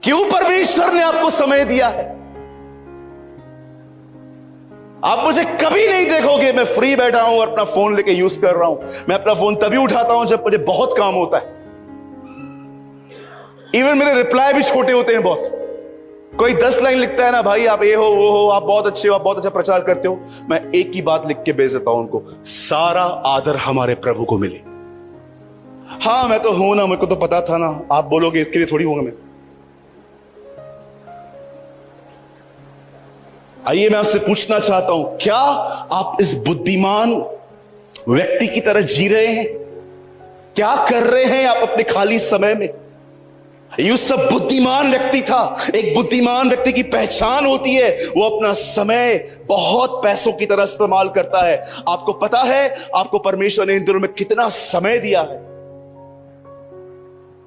क्यों परमेश्वर ने आपको समय दिया है? आप मुझे कभी नहीं देखोगे मैं फ्री बैठा हूं और अपना फोन लेके यूज कर रहा हूं। मैं अपना फोन तभी उठाता हूं जब मुझे बहुत काम होता है। इवन मेरे रिप्लाई भी छोटे होते हैं बहुत। कोई 10 लाइन लिखता है ना, भाई आप ये हो वो हो, आप बहुत अच्छे हो, आप बहुत अच्छा प्रचार करते हो, मैं एक ही बात लिख के भेज देता हूं उनको, सारा आदर हमारे प्रभु को मिले। हाँ मैं तो हूं ना, मेरे को तो पता था ना, आप बोलोगे इसके लिए थोड़ी होगा मैं। आइए मैं आपसे पूछना चाहता हूं, क्या आप इस बुद्धिमान व्यक्ति की तरह जी रहे हैं? क्या कर रहे हैं आप अपने खाली समय में? यूसुफ बुद्धिमान व्यक्ति था। एक बुद्धिमान व्यक्ति की पहचान होती है वो अपना समय बहुत पैसों की तरह इस्तेमाल करता है। आपको पता है आपको परमेश्वर ने इन दिनों में कितना समय दिया है,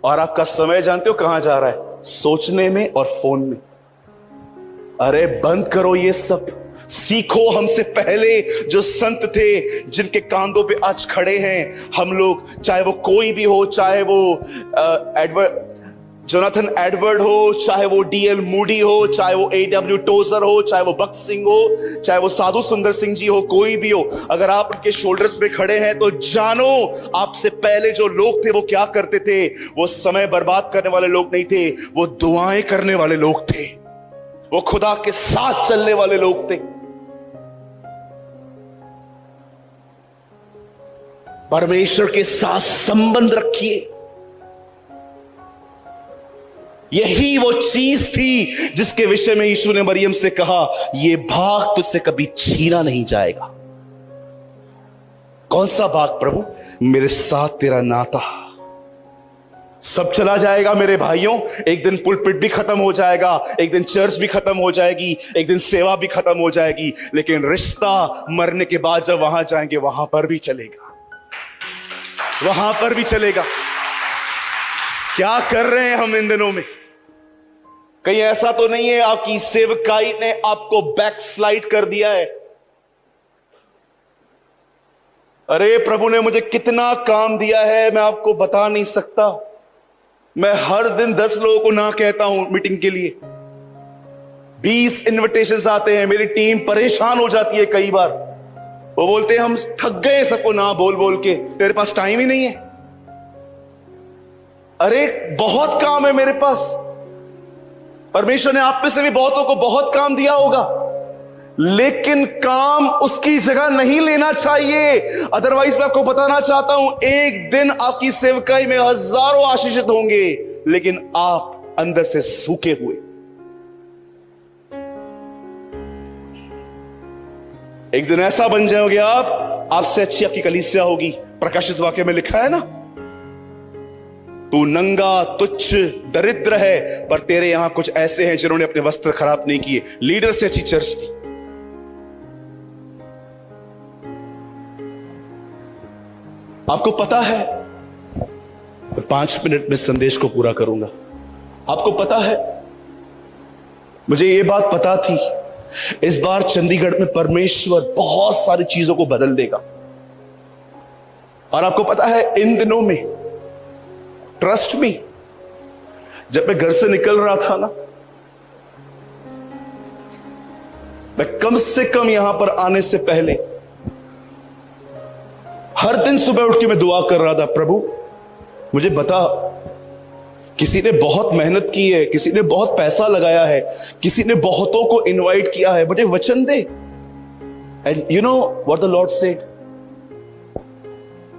और आपका समय जानते हो कहां जा रहा है? सोचने में और फोन में। अरे बंद करो ये सब, सीखो हमसे पहले जो संत थे, जिनके कांधों पे आज खड़े हैं हम लोग, चाहे वो कोई भी हो, चाहे वो जोनाथन एडवर्ड हो, चाहे वो डीएल मूडी हो, चाहे वो एडब्ल्यू टोजर हो, चाहे वो भक्त सिंह हो, चाहे वो साधु सुंदर सिंह जी हो, कोई भी हो, अगर आप उनके शोल्डर्स पे खड़े हैं तो जानो आपसे पहले जो लोग थे वो क्या करते थे। वो समय बर्बाद करने वाले लोग नहीं थे, वो दुआएं करने वाले लोग थे, वो खुदा के साथ चलने वाले लोग थे। परमेश्वर के साथ संबंध रखिए। यही वो चीज थी जिसके विषय में यीशु ने मरियम से कहा, यह भाग तुझसे कभी छीना नहीं जाएगा। कौन सा भाग प्रभु? मेरे साथ तेरा नाता। सब चला जाएगा मेरे भाइयों, एक दिन पुलपिट भी खत्म हो जाएगा, एक दिन चर्च भी खत्म हो जाएगी, एक दिन सेवा भी खत्म हो जाएगी, लेकिन रिश्ता मरने के बाद जब वहां जाएंगे वहां पर भी चलेगा, वहां पर भी चलेगा। क्या कर रहे हैं हम इन दिनों में? कहीं ऐसा तो नहीं है आपकी सेवकाई ने आपको बैकस्लाइड कर दिया है? अरे प्रभु ने मुझे कितना काम दिया है मैं आपको बता नहीं सकता। मैं हर दिन 10 लोगों को ना कहता हूं मीटिंग के लिए, 20 इनविटेशंस आते हैं, मेरी टीम परेशान हो जाती है कई बार। वो बोलते हैं हम थक गए सबको ना बोल बोल के, तेरे पास टाइम ही नहीं है। अरे बहुत काम है मेरे पास। परमेश्वर ने आप में से भी बहुतों को बहुत काम दिया होगा, लेकिन काम उसकी जगह नहीं लेना चाहिए। अदरवाइज मैं आपको बताना चाहता हूं, एक दिन आपकी सेवकाई में हजारों आशीषित होंगे, लेकिन आप अंदर से सूखे हुए। एक दिन ऐसा बन जाओगे आप, आपसे अच्छी आपकी कलीसिया होगी। प्रकाशित वाक्य में लिखा है ना, तू नंगा तुच्छ दरिद्र है, पर तेरे यहां कुछ ऐसे हैं जिन्होंने अपने वस्त्र खराब नहीं किए। लीडर से अच्छी चर्च थी। आपको पता है, 5 मिनट में संदेश को पूरा करूंगा। आपको पता है, मुझे यह बात पता थी, इस बार चंडीगढ़ में परमेश्वर बहुत सारी चीजों को बदल देगा। और आपको पता है, इन दिनों में ट्रस्ट मी, जब मैं घर से निकल रहा था ना, मैं कम से कम यहां पर आने से पहले हर दिन सुबह उठ के मैं दुआ कर रहा था, प्रभु मुझे बता, किसी ने बहुत मेहनत की है, किसी ने बहुत पैसा लगाया है, किसी ने बहुतों को इनवाइट किया है, मुझे वचन दे। And you know what the Lord said?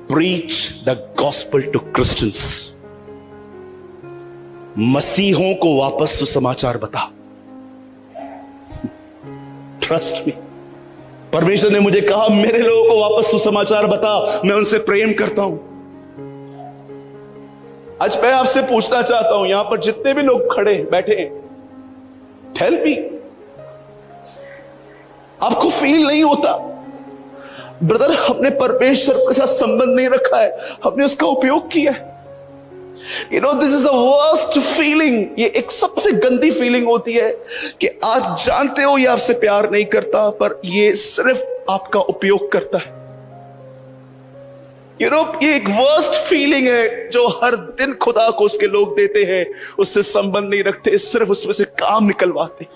Preach the gospel to Christians. मसीहों को वापस सुसमाचार बता। ट्रस्ट मी, परमेश्वर ने मुझे कहा मेरे लोगों को वापस सुसमाचार बता, मैं उनसे प्रेम करता हूं। आज मैं आपसे पूछना चाहता हूं, यहां पर जितने भी लोग खड़े बैठे हैं, हेल्प मी। आपको फील नहीं होता ब्रदर, हमने परमेश्वर के साथ संबंध नहीं रखा है, हमने उसका उपयोग किया है। You know, this is the worst feeling. ये एक सबसे गंदी फीलिंग होती है कि आप जानते हो ये आपसे प्यार नहीं करता, पर ये सिर्फ आपका उपयोग करता है। ये एक वर्स्ट फीलिंग है जो हर दिन खुदा को उसके लोग देते हैं, उससे संबंध नहीं रखते, सिर्फ उसमें से काम निकलवाते।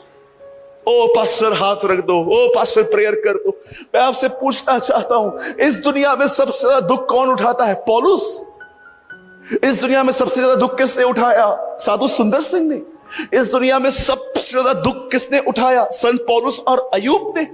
ओ पास्टर हाथ रख दो, ओ पास्टर प्रेयर कर दो। मैं आपसे पूछना चाहता हूं, इस दुनिया में सबसे ज्यादा दुख कौन उठाता है? पौलुस। इस दुनिया में सबसे ज्यादा दुख किसने उठाया? साधु सुंदर सिंह ने। इस दुनिया में सबसे ज्यादा दुख किसने उठाया? संत पौलुस और अय्यूब ने।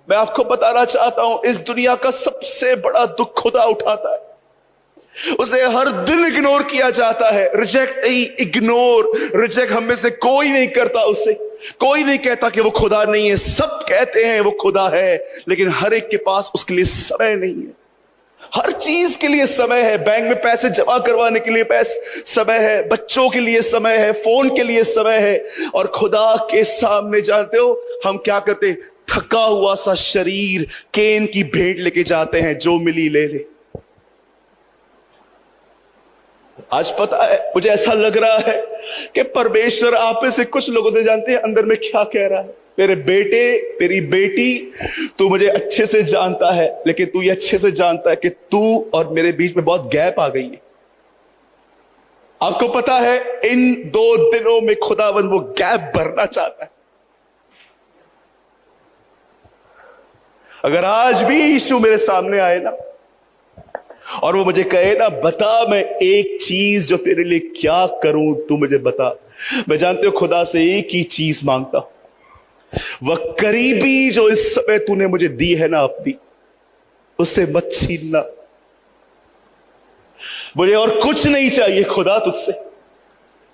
मैं आपको बताना चाहता हूं, इस दुनिया का सबसे बड़ा दुख खुदा उठाता है। उसे हर दिन इग्नोर किया जाता है। रिजेक्ट नहीं, इग्नोर। रिजेक्ट हम में से कोई नहीं करता उसे। कोई नहीं कहता कि वो खुदा नहीं है, सब कहते हैं वो खुदा है, लेकिन हर एक के पास उसके लिए समय नहीं है। हर चीज के लिए समय है। बैंक में पैसे जमा करवाने के लिए समय है, बच्चों के लिए समय है, फोन के लिए समय है। और खुदा के सामने जानते हो हम क्या करते? थका हुआ सा शरीर केन की भेंट लेके जाते हैं, जो मिली ले ले। आज पता है, मुझे ऐसा लग रहा है कि परमेश्वर आप में से कुछ लोगों ने जानते हैं अंदर में क्या कह रहा है। मेरे बेटे, मेरी बेटी, तू मुझे अच्छे से जानता है, लेकिन तू ये अच्छे से जानता है कि तू और मेरे बीच में बहुत गैप आ गई है। आपको पता है, इन 2 दिनों में खुदावंद वो गैप भरना चाहता है। अगर आज भी यीशु मेरे सामने आए ना और वो मुझे कहे ना, बता मैं एक चीज जो तेरे लिए क्या करूं, तू मुझे बता। मैं जानते हो खुदा से एक ही चीज मांगता हूं, वह करीबी जो इस समय तूने मुझे दी है ना अपनी, उसे मत छीनना। मुझे और कुछ नहीं चाहिए खुदा तुझसे।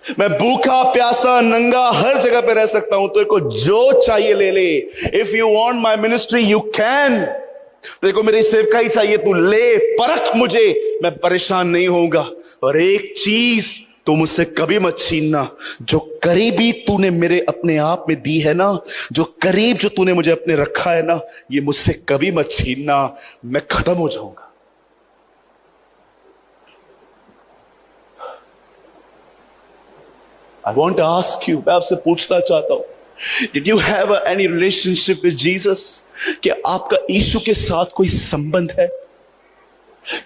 मैं भूखा प्यासा नंगा हर जगह पे रह सकता हूं, तेरे को जो चाहिए ले ले। If you want my ministry you can. तेरे को मेरी सेवकाई चाहिए, तू ले, परख मुझे, मैं परेशान नहीं होऊंगा। और एक चीज तू मुझसे कभी मत छीनना, जो करीबी तूने मेरे अपने आप में दी है ना, जो करीब जो तूने मुझे अपने रखा है ना, ये मुझसे कभी मत छीनना। मैं खत्म हो जाऊंगा। I want to ask you, मैं आपसे पूछना चाहता हूं, Did you have any relationship with Jesus? कि आपका यीशु के साथ कोई संबंध है?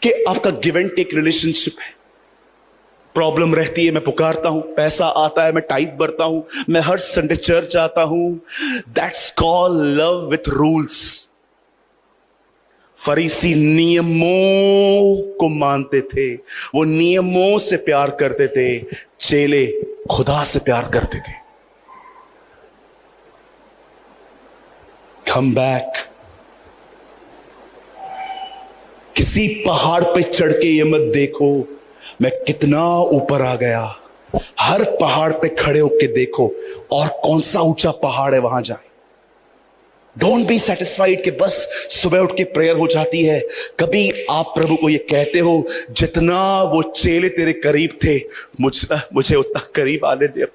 कि आपका गिव एंड टेक रिलेशनशिप है? प्रॉब्लम रहती है, मैं पुकारता हूं, पैसा आता है, मैं टाइट भरता हूं, मैं हर संडे चर्च जाता हूं। That's called love with rules. फरीसी नियमों को मानते थे, वो नियमों से प्यार करते थे। चेले खुदा से प्यार करते थे। Come back. किसी पहाड़ पे चढ़ के ये मत देखो मैं कितना ऊपर आ गया। हर पहाड़ पे खड़े होके देखो और कौन सा ऊंचा पहाड़ है वहां जाए। डोंट बी सेटिस्फाइड कि बस सुबह उठ के प्रेयर हो जाती है। कभी आप प्रभु को ये कहते हो, जितना वो चेले तेरे करीब थे, मुझे उतना करीब आने दे।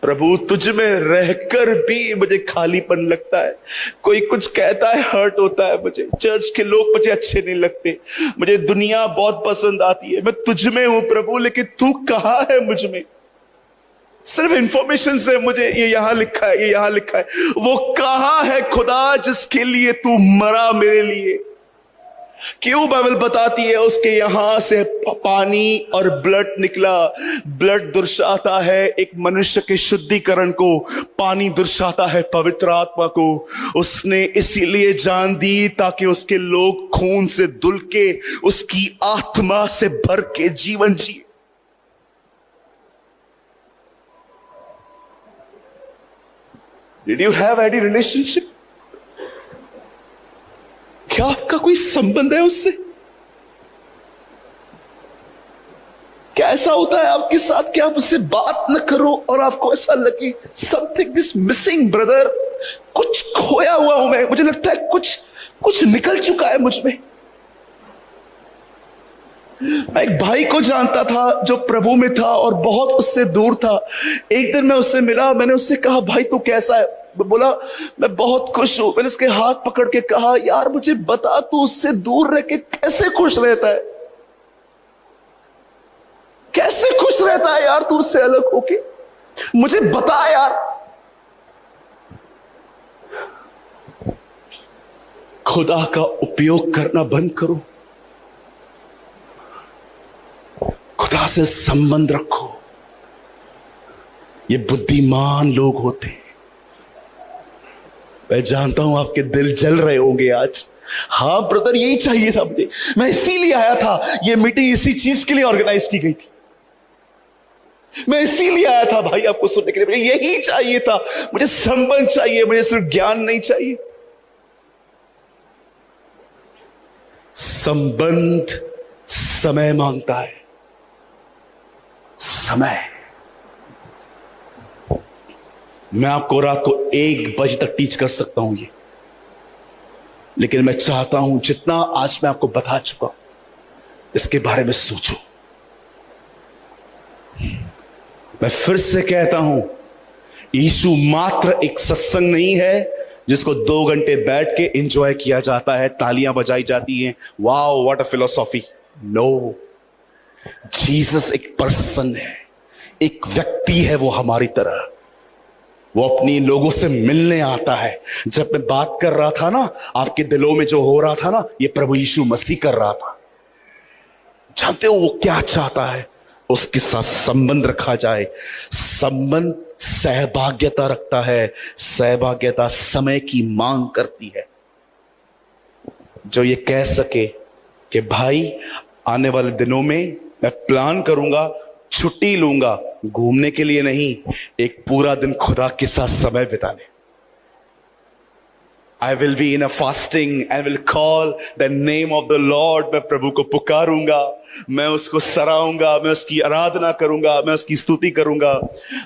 प्रभु तुझ में रहकर भी मुझे खालीपन लगता है। कोई कुछ कहता है, हर्ट होता है मुझे। चर्च के लोग मुझे अच्छे नहीं लगते। मुझे दुनिया बहुत पसंद आती है। मैं तुझ में हूं प्रभु, लेकिन तू कहां है मुझ में? सिर्फ इंफॉर्मेशन से मुझे ये यहां लिखा है, ये यहां लिखा है। वो कहां है खुदा जिसके लिए तू मरा मेरे लिए? क्यों बाइबल बताती है उसके यहां से पानी और ब्लड निकला। ब्लड दर्शाता है एक मनुष्य के शुद्धिकरण को, पानी दर्शाता है पवित्र आत्मा को। उसने इसीलिए जान दी ताकि उसके लोग खून से धुल के उसकी आत्मा से भर के जीवन जिए। Did you have any relationship? क्या आपका कोई संबंध है उससे? क्या ऐसा होता है आपके साथ कि आप उससे बात न करो और आपको ऐसा लगे समथिंग इज मिसिंग ब्रदर, कुछ खोया हुआ हूं मैं, मुझे लगता है कुछ निकल चुका है मुझ में। मैं एक भाई को जानता था जो प्रभु में था और बहुत उससे दूर था। एक दिन मैं उससे मिला, मैंने उससे कहा भाई तू कैसा है? बोला मैं बहुत खुश हूं। मैंने उसके हाथ पकड़ के कहा यार मुझे बता तू उससे दूर रह के कैसे खुश रहता है? कैसे खुश रहता है यार तू उससे अलग होके? मुझे बता यार। खुदा का उपयोग करना बंद करो। खुदा से संबंध रखो। ये बुद्धिमान लोग होते हैं। मैं जानता हूं आपके दिल जल रहे होंगे आज। हाँ ब्रदर, यही चाहिए था मुझे, मैं इसीलिए आया था। ये मीटिंग इसी चीज के लिए ऑर्गेनाइज की गई थी। मैं इसीलिए आया था भाई, आपको सुनने के लिए। मुझे यही चाहिए था। मुझे संबंध चाहिए, मुझे सिर्फ ज्ञान नहीं चाहिए। संबंध समय मांगता है। समय। मैं आपको रात को 1 बजे तक टीच कर सकता हूं ये, लेकिन मैं चाहता हूं जितना आज मैं आपको बता चुका हूं इसके बारे में सोचो। मैं फिर से कहता हूं, यीशु मात्र एक सत्संग नहीं है जिसको 2 घंटे बैठ के एंजॉय किया जाता है, तालियां बजाई जाती हैं, wow what a philosophy. No, Jesus एक पर्सन है, एक व्यक्ति है। वो हमारी तरह, वो अपनी लोगों से मिलने आता है। जब मैं बात कर रहा था ना, आपके दिलों में जो हो रहा था ना, ये प्रभु यीशु मसीह कर रहा था। जानते हो वो क्या चाहता है? उसके साथ संबंध रखा जाए। संबंध सहभाग्यता रखता है। सहभाग्यता समय की मांग करती है। जो ये कह सके कि भाई आने वाले दिनों में मैं प्लान करूंगा, छुट्टी लूंगा, घूमने के लिए नहीं, एक पूरा दिन खुदा के साथ समय बिताने। I will be in a fasting and will call the name of the Lord। मैं प्रभु को पुकारूंगा, मैं उसको सराहूंगा, मैं उसकी आराधना करूंगा, मैं उसकी स्तुति करूंगा।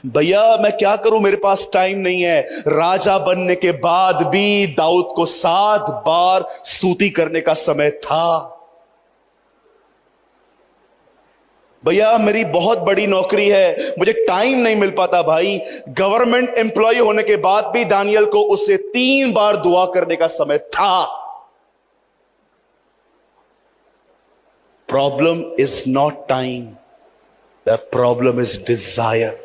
भैया मैं क्या करूं, मेरे पास टाइम नहीं है। राजा बनने के बाद भी दाऊद को 7 बार स्तुति करने का समय था। भैया मेरी बहुत बड़ी नौकरी है, मुझे टाइम नहीं मिल पाता। भाई गवर्नमेंट एम्प्लॉय होने के बाद भी दानियल को उससे 3 बार दुआ करने का समय था। Problem is not time, the problem is desire.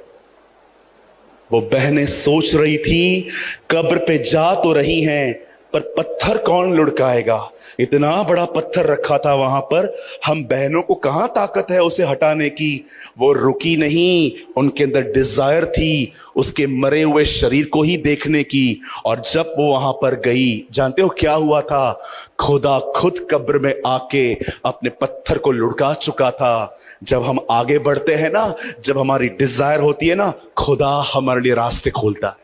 वो बहनें सोच रही थी कब्र पे जा तो रही हैं, पर पत्थर कौन लुढ़काएगा। इतना बड़ा पत्थर रखा था वहां पर, हम बहनों को कहां ताकत है उसे हटाने की। वो रुकी नहीं, उनके अंदर डिजायर थी उसके मरे हुए शरीर को ही देखने की। और जब वो वहां पर गई, जानते हो क्या हुआ था? खुदा खुद कब्र में आके अपने पत्थर को लुढ़का चुका था। जब हम आगे बढ़ते हैं ना, जब हमारी डिजायर होती है ना, खुदा हमारे लिए रास्ते खोलता है।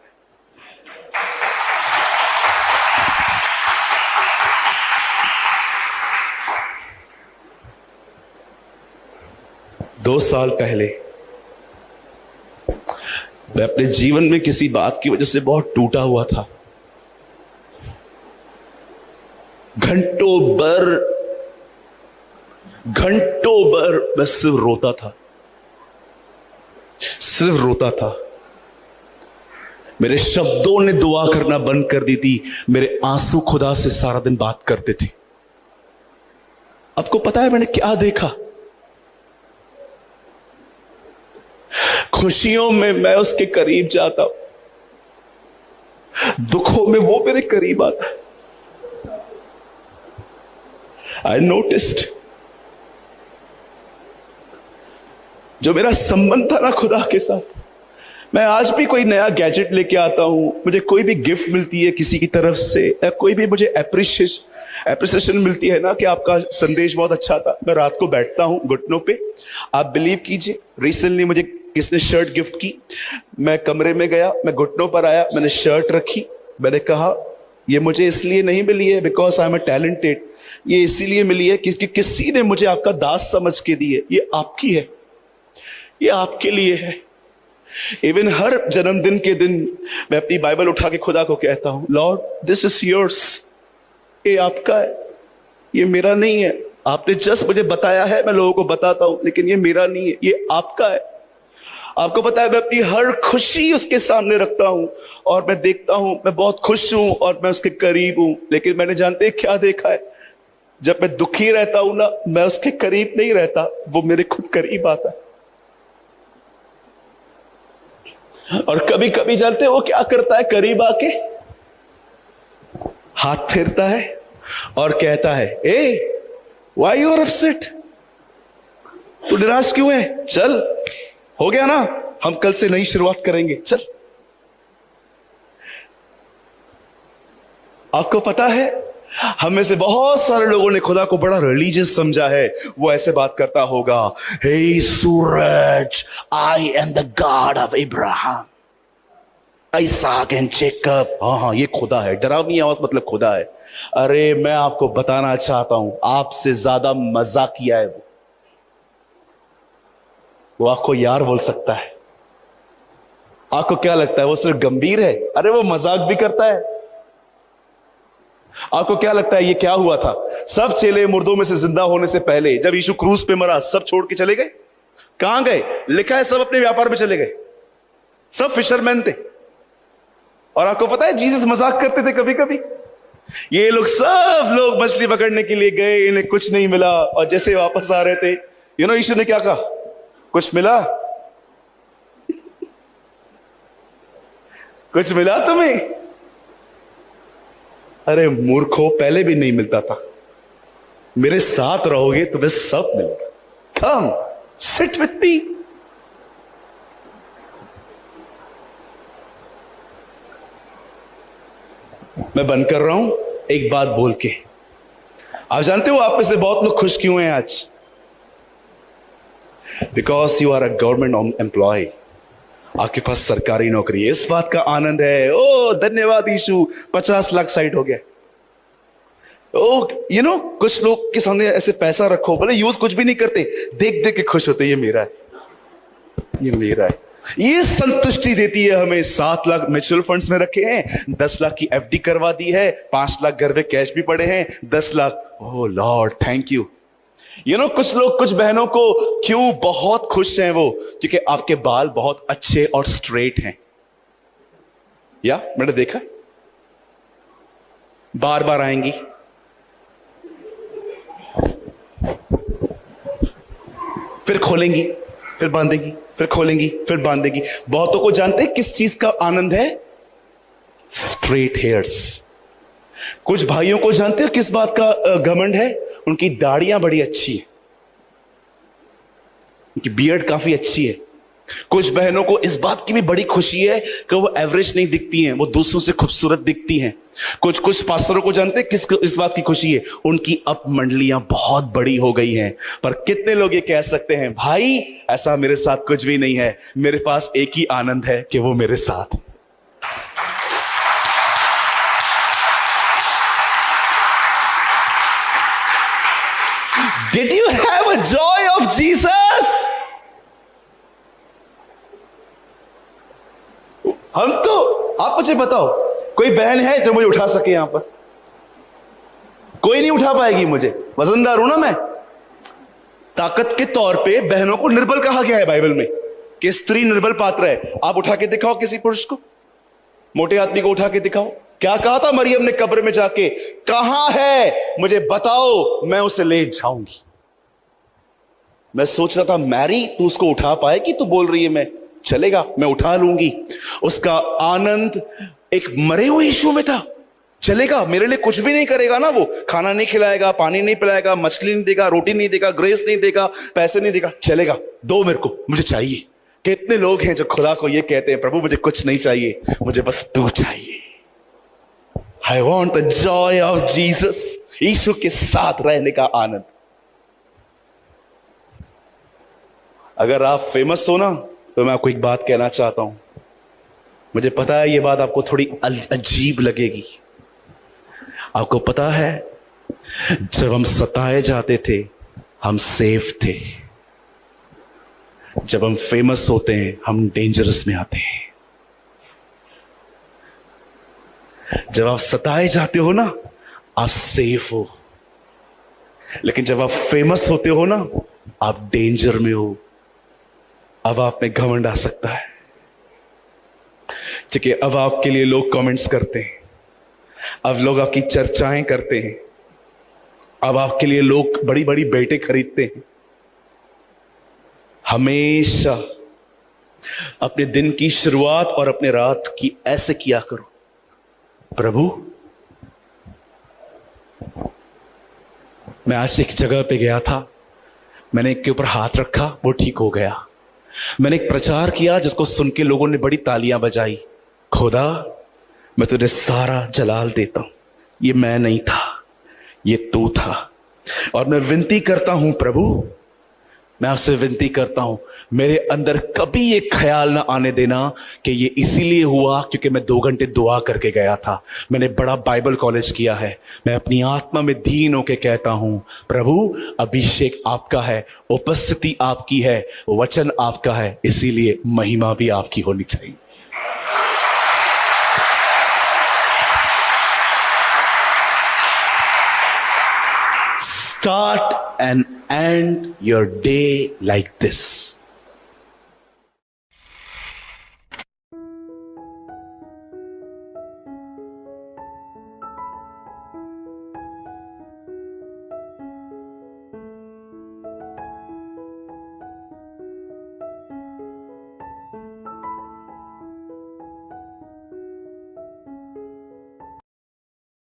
2 साल पहले मैं अपने जीवन में किसी बात की वजह से बहुत टूटा हुआ था। घंटों भर मैं सिर्फ रोता था, सिर्फ रोता था। मेरे शब्दों ने दुआ करना बंद कर दी थी, मेरे आंसू खुदा से सारा दिन बात करते थे। आपको पता है मैंने क्या देखा? खुशियों में मैं उसके करीब जाता हूं, दुखों में वो मेरे करीब आता है। आई नोटिस्ड जो मेरा संबंध था ना खुदा के साथ, मैं आज भी कोई नया गैजेट लेके आता हूं, मुझे कोई भी गिफ्ट मिलती है किसी की तरफ से, या कोई भी मुझे एप्रिसिएशन मिलती है ना कि आपका संदेश बहुत अच्छा था, मैं रात को बैठता हूं घुटनों पे। आप बिलीव कीजिए, रिसेंटली मुझे किसने शर्ट गिफ्ट की, मैं कमरे में गया, मैं घुटनों पर आया, मैंने शर्ट रखी, मैंने कहा ये मुझे इसलिए नहीं मिली है बिकॉज आई एम टैलेंटेड, ये इसीलिए मिली है क्योंकि किसी ने मुझे आपका दास समझ के दी है, ये आपकी है, ये आपके लिए है। इवन हर जन्मदिन के दिन मैं अपनी बाइबल उठा के खुदा को कहता हूं, लॉर्ड दिस इज योर्स, ये आपका है, ये मेरा नहीं है। आपने जस्ट मुझे बताया है, मैं लोगों को बताता हूं, लेकिन ये मेरा नहीं है, ये आपका है। आपको पता है मैं अपनी हर खुशी उसके सामने रखता हूं और मैं देखता हूं मैं बहुत खुश हूं और मैं उसके करीब हूं। लेकिन मैंने जानते क्या देखा है, जब मैं दुखी रहता हूं ना, मैं उसके करीब नहीं रहता, वो मेरे खुद करीब आता है। और कभी कभी जानते हैं वो क्या करता है, करीब आके हाथ फेरता है और कहता है, ए व्हाई यू आर अपसेट, तू निराश क्यों है? चल, हो गया ना, हम कल से नई शुरुआत करेंगे, चल। आपको पता है, हम में से बहुत सारे लोगों ने खुदा को बड़ा रिलीजियस समझा है। वो ऐसे बात करता होगा, हे सूरज, I am the God of Ibrahim, Isaac and Jacob. हाँ, ये खुदा है। डरावनी आवाज मतलब खुदा है। अरे मैं आपको बताना चाहता हूं, आपसे ज्यादा मजाकिया है वो आपको यार बोल सकता है। आपको क्या लगता है वो सिर्फ गंभीर है? अरे वो मजाक भी करता है। आपको क्या लगता है ये क्या हुआ था? सब चेले मुर्दों में से जिंदा होने से पहले जब यीशु क्रूस पे मरा, सब छोड़ के चले गए। कहां गए? लिखा है सब अपने व्यापार में चले गए। सब फिशरमैन थे। और आपको पता है जीसस मजाक करते थे कभी कभी। ये लोग सब लोग मछली पकड़ने के लिए गए, इन्हें कुछ नहीं मिला, और जैसे वापस आ रहे थे, यीशु ने क्या कहा? कुछ मिला? कुछ मिला तुम्हें? अरे मूर्खों, पहले भी नहीं मिलता था। मेरे साथ रहोगे तुम्हें सब मिलेगा। Come sit with me. मैं बंद कर रहा हूं एक बात बोल के। आप जानते हो आप में से बहुत लोग खुश क्यों हैं आज? Because you are a government employ. आपके पास सरकारी नौकरी है, इस बात का आनंद है। ओ धन्यवाद यीशु, 50 लाख साइड हो गया। ओ कुछ लोग के सामने ऐसे पैसा रखो, भले यूज कुछ भी नहीं करते, देख देख के खुश होते, ये मेरा है, ये मेरा है। ये संतुष्टि देती है हमें। 7 लाख म्यूचुअल फंड्स में रखे हैं, 10 लाख की एफडी करवा दी है, 5 लाख घर में कैश भी पड़े हैं, 10 lakh. Oh lord thank you. कुछ लोग, कुछ बहनों को क्यों बहुत खुश हैं वो? क्योंकि आपके बाल बहुत अच्छे और स्ट्रेट हैं। या मैंने देखा, बार बार आएंगी, फिर खोलेंगी, फिर बांधेगी, फिर खोलेंगी, फिर बांधेगी। बहुतों को जानते हैं किस चीज का आनंद है? Straight hairs. कुछ भाइयों को जानते हो किस बात का घमंड है? उनकी दाढ़ियां बड़ी अच्छी है, उनकी बियर्ड काफी अच्छी है। कुछ बहनों को इस बात की भी बड़ी खुशी है कि वो एवरेज नहीं दिखती हैं, वो दूसरों से खूबसूरत दिखती हैं। कुछ पास्टरों को जानते हैं किस इस बात की खुशी है? उनकी अब मंडलियां बहुत बड़ी हो गई हैं। पर कितने लोग ये कह सकते हैं, भाई ऐसा मेरे साथ कुछ भी नहीं है, मेरे पास एक ही आनंद है कि वो मेरे साथ। Did you have a joy of Jesus? हम तो, आप मुझे बताओ, कोई बहन है जो मुझे उठा सके? यहां पर कोई नहीं उठा पाएगी मुझे। वजनदार हूं ना मैं। ताकत के तौर पे बहनों को निर्बल कहा गया है बाइबल में, कि स्त्री निर्बल पात्र है। आप उठा के दिखाओ किसी पुरुष को, मोटे आदमी को उठा के दिखाओ। क्या कहा था मरियम ने कब्र में जाके? कहां है मुझे बताओ, मैं उसे ले जाऊंगी। मैं सोच रहा था, मैरी तू उसको उठा पाएगी? तू बोल रही है मैं चलेगा, मैं उठा लूंगी। उसका आनंद एक मरे हुए यीशु में था। चलेगा, मेरे लिए कुछ भी नहीं करेगा ना, वो खाना नहीं खिलाएगा, पानी नहीं पिलाएगा, मछली नहीं देगा, रोटी नहीं देगा, ग्रेस नहीं देगा, पैसे नहीं देगा, चलेगा, दो मेरे को, मुझे चाहिए। कितने लोग हैं जो खुदा को ये कहते हैं, प्रभु मुझे कुछ नहीं चाहिए, मुझे बस तू चाहिए। I want the joy of Jesus. Yeshu के साथ रहने का आनंद। अगर आप फेमस हो ना, तो मैं आपको एक बात कहना चाहता हूं। मुझे पता है ये बात आपको थोड़ी अजीब लगेगी। आपको पता है जब हम सताए जाते थे हम सेफ थे, जब हम फेमस होते हैं हम डेंजरस में आते हैं। जब आप सताए जाते हो ना आप सेफ हो, लेकिन जब आप फेमस होते हो ना आप डेंजर में हो। अब आप में घमंड आ सकता है, क्योंकि अब आपके लिए लोग कमेंट्स करते हैं, अब लोग आपकी चर्चाएं करते हैं, अब आपके लिए लोग बड़ी बड़ी बेटे खरीदते हैं। हमेशा अपने दिन की शुरुआत और अपने रात की ऐसे किया करो, प्रभु मैं आज एक जगह पे गया था, मैंने एक के ऊपर हाथ रखा, वो ठीक हो गया। मैंने एक प्रचार किया जिसको सुन के लोगों ने बड़ी तालियां बजाई। खुदा, मैं तुझे सारा जलाल देता हूं, ये मैं नहीं था, ये तू था। और मैं विनती करता हूं प्रभु, मैं आपसे विनती करता हूं, मेरे अंदर कभी ये ख्याल ना आने देना कि ये इसीलिए हुआ क्योंकि मैं 2 घंटे दुआ करके गया था। मैंने बड़ा बाइबल कॉलेज किया है। मैं अपनी आत्मा में दीन होके कहता हूं, प्रभु अभिषेक आपका है, उपस्थिति आपकी है, वचन आपका है, इसीलिए महिमा भी आपकी होनी चाहिए। Start and end your day like this.